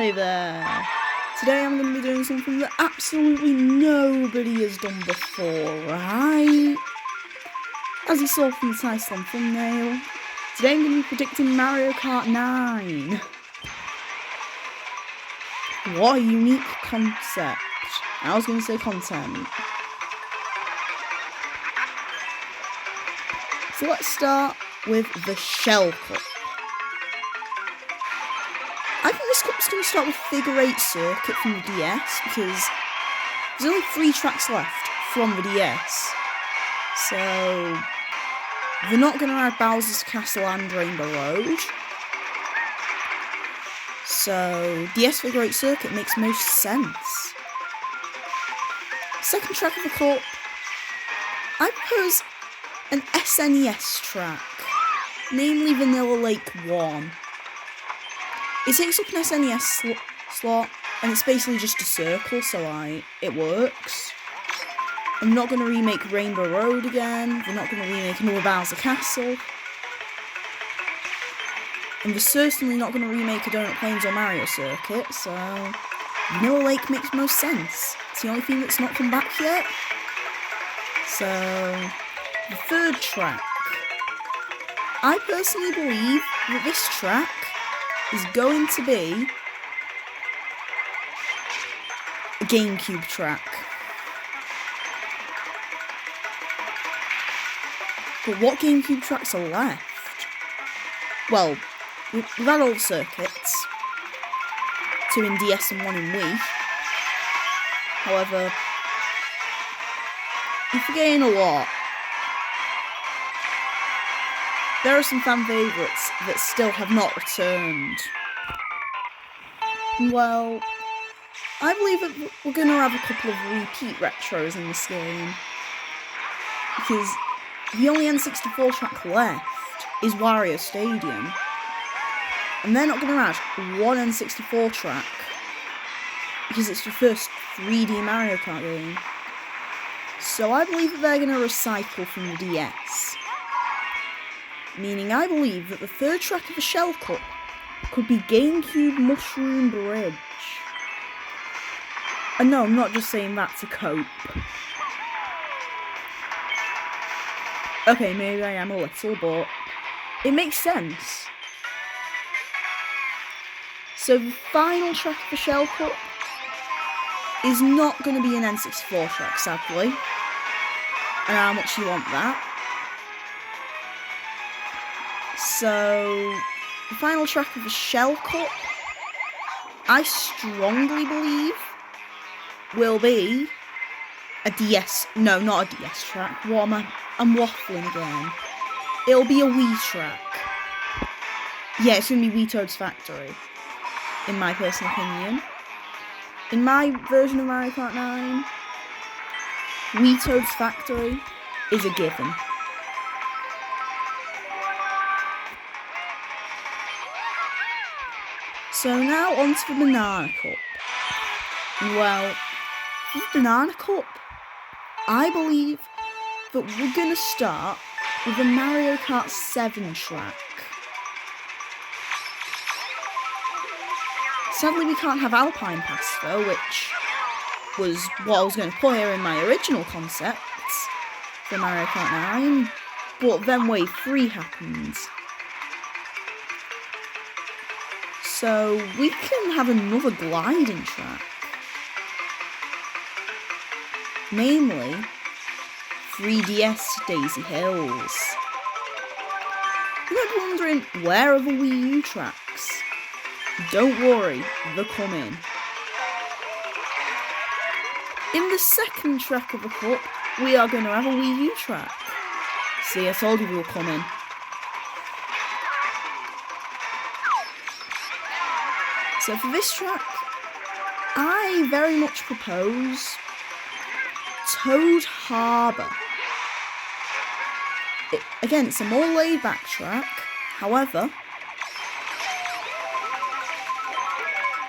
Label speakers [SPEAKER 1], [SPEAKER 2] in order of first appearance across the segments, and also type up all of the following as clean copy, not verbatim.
[SPEAKER 1] Hi there! Today I'm going to be doing something that absolutely nobody has done before, right? As you saw from the title and thumbnail, today I'm going to be predicting Mario Kart 9. What a unique concept. I was going to say content. So let's start with the Shell Cup. I think this cup's going to start with Figure 8 Circuit from the DS, because there's only 3 tracks left from the DS. So they're not going to add Bowser's Castle and Rainbow Road. So DS Figure 8 Circuit makes most sense. Second track of the cup, I propose an SNES track, namely Vanilla Lake 1. It takes up an SNES slot, and it's basically just a circle, so it works. I'm not going to remake Rainbow Road again, they're not going to remake another Bowser Castle. And they're certainly not going to remake a Donut Plains or Mario Circuit, so Vanilla Lake makes most sense. It's the only thing that's not come back yet. So, the third track. I personally believe that this track is going to be a GameCube track. But what GameCube tracks are left? Well, we've had all the circuits. 2 in DS and 1 in Wii. However, you're forgetting a lot. There are some fan favourites that still have not returned. Well, I believe that we're going to have a couple of repeat retros in this game. Because the only N64 track left is Wario Stadium. And they're not going to add one N64 track. Because it's the first 3D Mario Kart game. So I believe that they're going to recycle from the DS. Meaning I believe that the third track of the Shell Cup could be GameCube Mushroom Bridge. And no, I'm not just saying that to cope. Okay, maybe I am a little, but it makes sense. So the final track of the Shell Cup is not going to be an N64 track, sadly. And how much you want that. So, the final track of the Shell Cup, I strongly believe, will be a DS, no, not a DS track, I'm waffling again. It'll be a Wii track. Yeah, it's going to be Wii Toad's Factory, in my personal opinion. In my version of Mario Kart 9, Wii Toad's Factory is a given. So now on to the Banana Cup. Well, for the Banana Cup, I believe that we're going to start with the Mario Kart 7 track. Sadly, we can't have Alpine Pass though, which was what I was going to put here in my original concepts for Mario Kart 9, but then Wave 3 happens. So we can have another gliding track. Namely, 3DS Daisy Hills. You might be wondering, where are the Wii U tracks? Don't worry, they're coming. In the second track of the cup, we are going to have a Wii U track. See, I told you we were coming. So for this track, I very much propose Toad Harbour. Again, it's a more laid back track, however,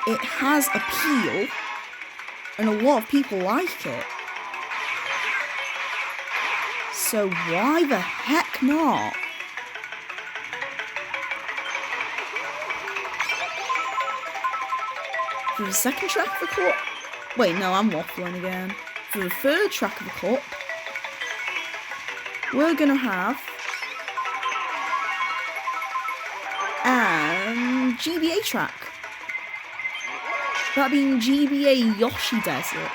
[SPEAKER 1] it has appeal and a lot of people like it. So why the heck not? For the second track of the cup, wait, no, I'm waffling again. For the third track of the cup, we're gonna have GBA track. That being GBA Yoshi Desert.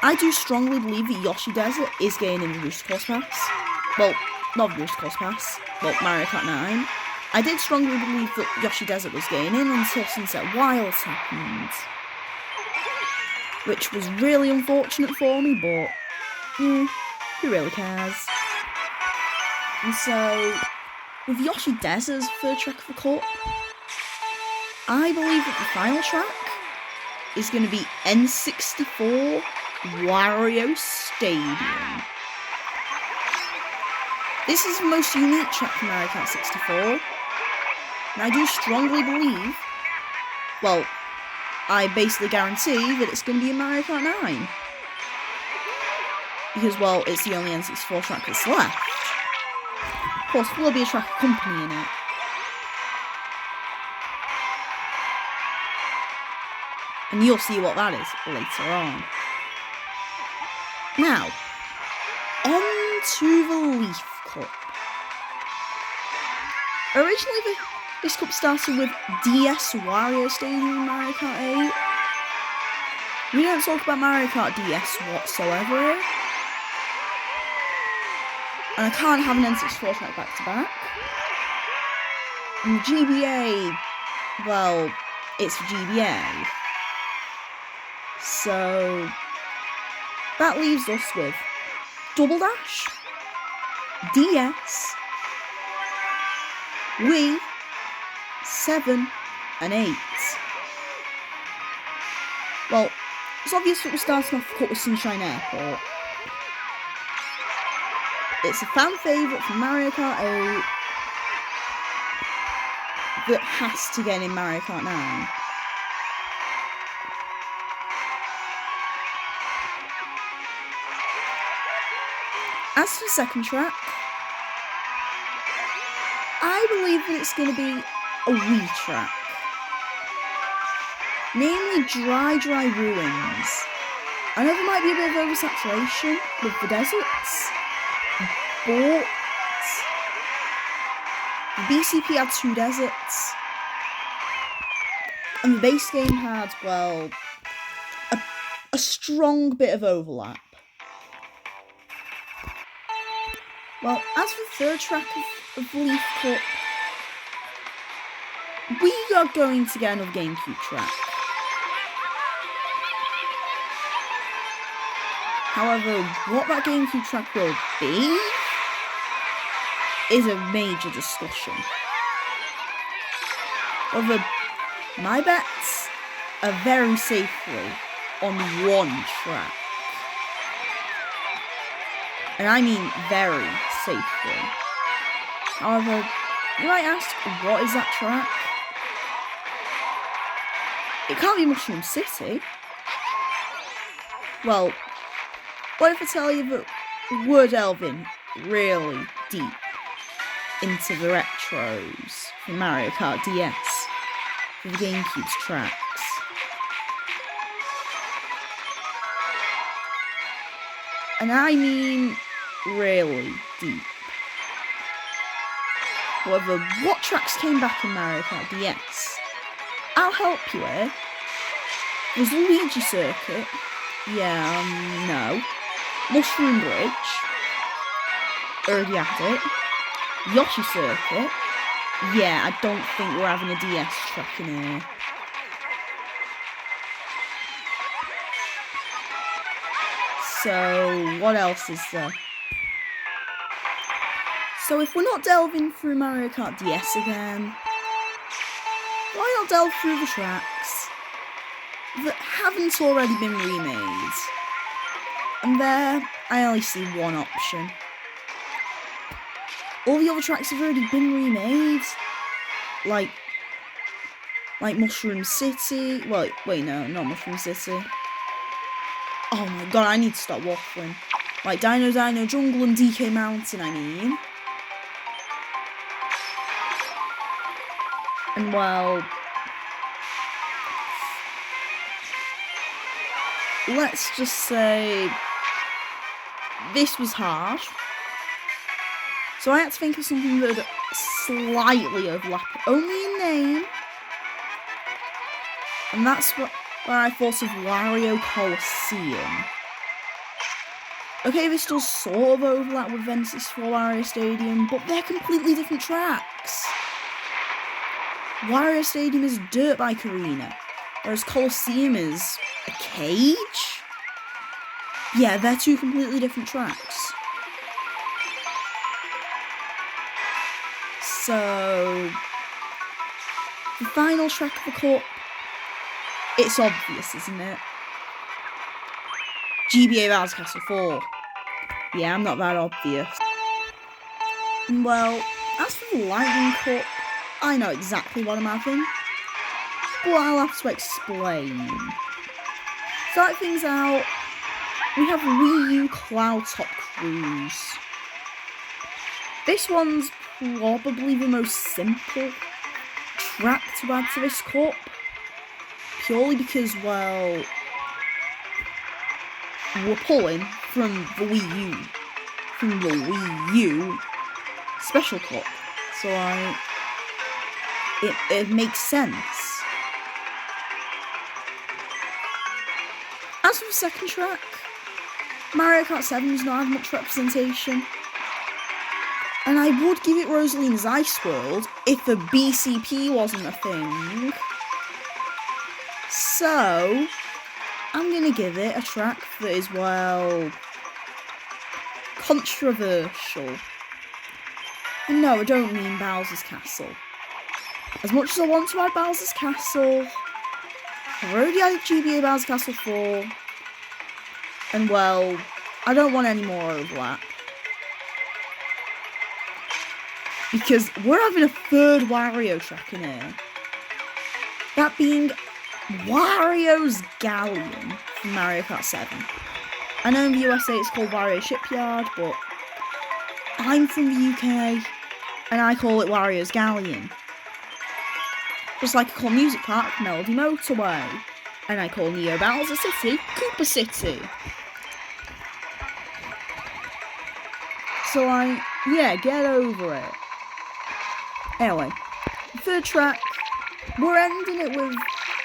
[SPEAKER 1] I do strongly believe that Yoshi Desert is gaining the Booster Course Pass. Well, not the Booster Course Pass, but Mario Kart 9. I did strongly believe that Yoshi Desert was gaining until Sunset Wilds happened. Which was really unfortunate for me, but who really cares? And so, with Yoshi Desert's third track of the cup, I believe that the final track is going to be N64 Wario Stadium. This is the most unique track for Mario Kart 64, and I do strongly believe, well, I basically guarantee that it's going to be in Mario Kart 9. Because, well, it's the only N64 track that's left. Of course, there will be a track accompanying it. And you'll see what that is later on. Now, on to the Leaf Cup. Originally, this cup started with DS Wario Stadium in Mario Kart 8. We don't talk about Mario Kart DS whatsoever. And I can't have an N64 track back to back. And the GBA, well, it's for GBA. So that leaves us with Double Dash, DS, Wii, 7, and 8. Well, it's obvious that we're starting off the cup with Sunshine Airport. It's a fan favourite from Mario Kart 8 that has to get in Mario Kart 9. As for the second track, I believe that it's going to be a Wii track. Namely, Dry Ruins. I know there might be a bit of oversaturation with the deserts, but the BCP had 2 deserts, and the base game had, well, a strong bit of overlap. Well, as for the third track of Leaf Cup, we are going to get another GameCube track. However, what that GameCube track will be is a major discussion. However, my bets are very safely on one track. And I mean very safely. However, you might ask, what is that track? It can't be Mushroom City. Well, what if I tell you that we're delving really deep into the retros for Mario Kart DS for the GameCube's tracks? And I mean really deep. However, what tracks came back in Mario Kart DS? I'll help you here. There's Luigi Circuit. Yeah, no. Mushroom Bridge. Already had it. Yoshi Circuit. Yeah, I don't think we're having a DS track in here. So, what else is there? So if we're not delving through Mario Kart DS again, why not delve through the tracks that haven't already been remade? And there, I only see one option. All the other tracks have already been remade, like Mushroom City. Well, wait, no, not Mushroom City. Oh my god, I need to stop waffling. Like Dino Jungle and DK Mountain, I mean. And well, let's just say this was hard. So I had to think of something that would slightly overlap, only in name. And that's where I thought of Wario Coliseum. Okay, this does sort of overlap with N64 Wario Stadium, but they're completely different tracks. Wario Stadium is a dirt bike arena, whereas Coliseum is a cage? Yeah, they're two completely different tracks. So, the final track of the cup, it's obvious, isn't it? GBA Bowser Castle 4. Yeah, I'm not that obvious. Well, as for the Lightning Cup, I know exactly what I'm having, but I'll have to explain. Start things out, we have Wii U Cloud Top Cruise. This one's probably the most simple track to add to this cup, purely because, well, we're pulling from the Wii U Special Cup, so it makes sense. As for the second track, Mario Kart 7's not had much representation, and I would give it Rosalina's Ice World if the BCP wasn't a thing. So, I'm going to give it a track that is, well, controversial. And no, I don't mean Bowser's Castle. As much as I want to add Bowser's Castle, I've already added GBA Bowser's Castle 4, and well, I don't want any more overlap. Because we're having a third Wario track in here. That being Wario's Galleon from Mario Kart 7. I know in the USA it's called Wario Shipyard, but I'm from the UK and I call it Wario's Galleon. Just like I call Music Park Melody Motorway, and I call Neo Bowser City Koopa City. So yeah, get over it. Anyway, third track, we're ending it with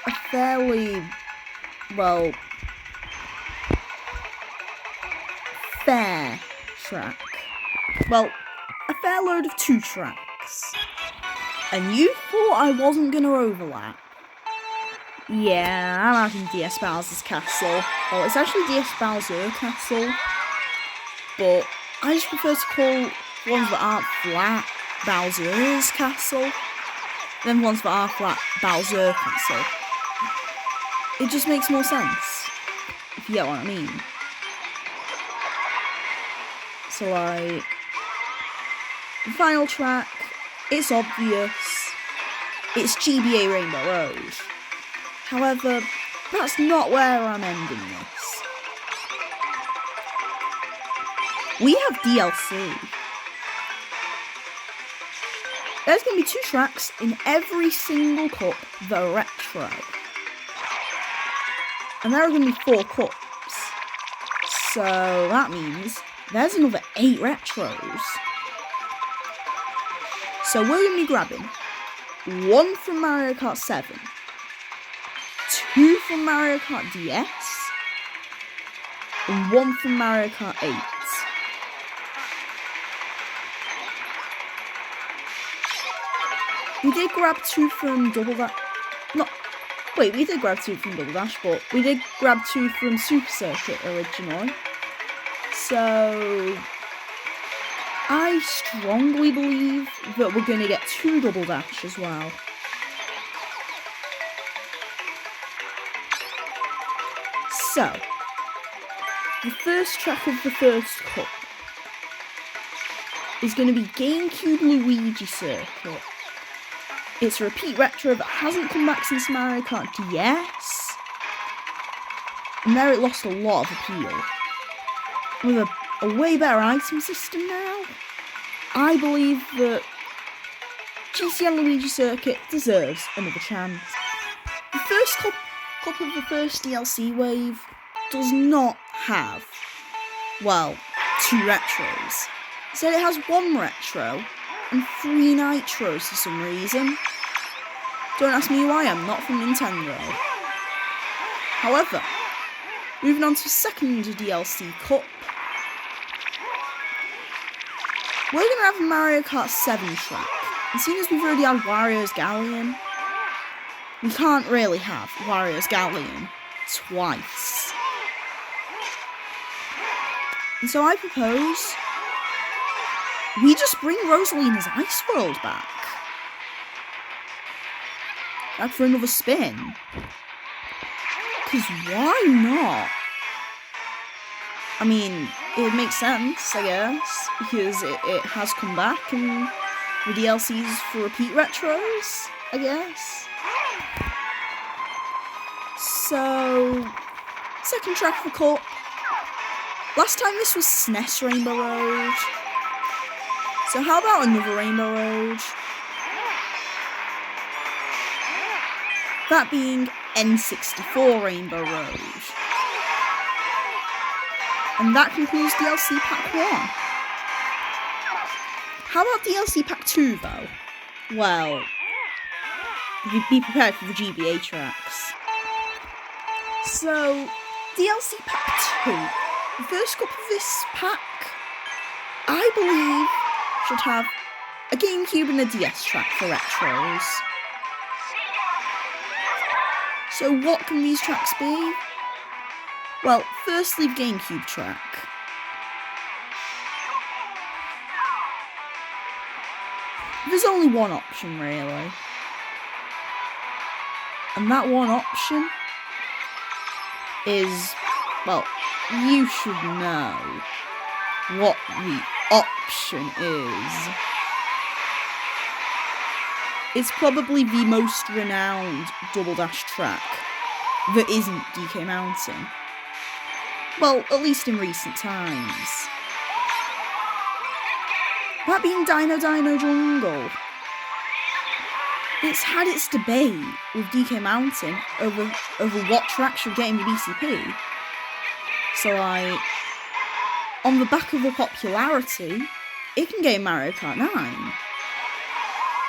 [SPEAKER 1] a fairly, well, fair track. Well, a fair load of 2 tracks. And you thought I wasn't going to overlap. Yeah, I'm having DS Bowser's Castle. Well, it's actually DS Bowser Castle. But I just prefer to call ones that aren't flat Bowser's Castle than ones that are flat Bowser Castle. It just makes more sense, if you get what I mean. So, the final track, it's obvious, it's GBA Rainbow Road. However, that's not where I'm ending this. We have DLC. There's going to be 2 tracks in every single cup that are retro. And there are going to be 4 cups. So that means there's another 8 retros. So we're going to be grabbing 1 from Mario Kart 7, 2 from Mario Kart DS, and 1 from Mario Kart 8. We did grab 2 from Double Dash. We did grab 2 from Double Dash, but we did grab 2 from Super Circuit originally. So I strongly believe that we're going to get 2 Double Dash as well. So, the first track of the first cup is going to be GameCube Luigi Circuit. It's a repeat retro that hasn't come back since Mario Kart DS, and there it lost a lot of appeal. With a way better item system now, I believe that GCN Luigi Circuit deserves another chance. The first cup of the first DLC wave does not have, well, 2 retros. Instead it has 1 retro and 3 nitros for some reason. Don't ask me why, I'm not from Nintendo. However, moving on to the second DLC Cup, we're going to have a Mario Kart 7 track. And seeing as we've already had Wario's Galleon, we can't really have Wario's Galleon twice. And so I propose we just bring Rosalina's Ice World back. Back for another spin. Because why not? I mean, it would make sense, I guess, because it has come back and the DLCs for repeat retros, I guess. So, second track of the cup. Last time this was SNES Rainbow Road. So how about another Rainbow Road? That being N64 Rainbow Road. And that concludes DLC Pack 1. How about DLC Pack 2 though? Well, be prepared for the GBA tracks. So, DLC Pack 2. The first cup of this pack, I believe, should have a GameCube and a DS track for retros. So what can these tracks be? Well, firstly, the GameCube track. There's only one option, really. And that one option is, well, you should know what the option is. It's probably the most renowned Double Dash track that isn't DK Mountain. Well, at least in recent times. That being Dino Dino Jungle. It's had its debate with DK Mountain over what track should get in the BCP. So on the back of the popularity, it can get in Mario Kart 9.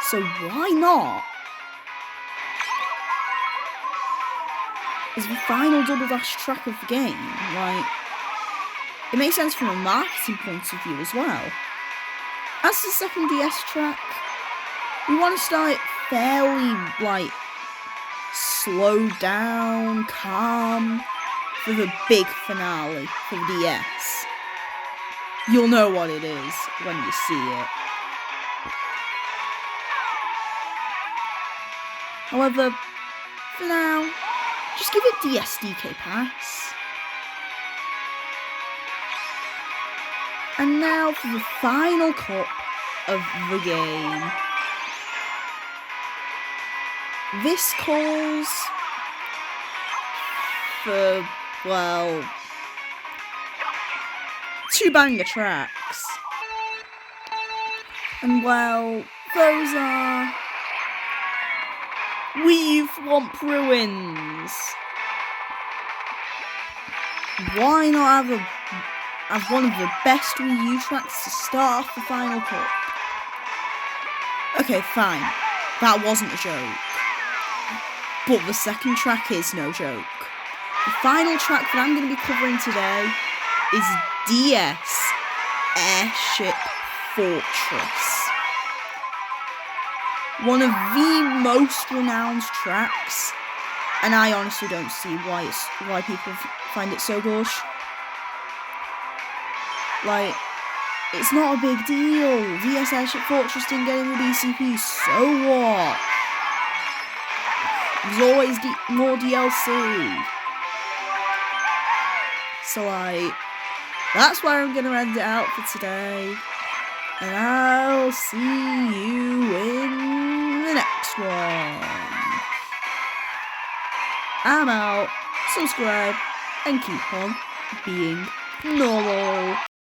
[SPEAKER 1] So why not? As the final Double Dash track of the game, like, it makes sense from a marketing point of view as well. As the second DS track, we want to start it fairly, like, slowed down, calm, for the big finale for the DS. You'll know what it is when you see it. However, for now, just give it DSDK pass. And now for the final cup of the game. This calls for, well, 2 banger tracks. And well, those are Wii Thwomp Ruins. Why not have one of the best Wii U tracks to start off the final cup? Okay, fine. That wasn't a joke. But the second track is no joke. The final track that I'm going to be covering today is DS Airship Fortress. One of the most renowned tracks, and I honestly don't see why people find it so good. Like, it's not a big deal. DS Airship Fortress didn't get in the BCP, so what? There's always more DLC. So, like, that's where I'm gonna end it out for today. And I'll see you in the next one. I'm out. Subscribe and keep on being normal.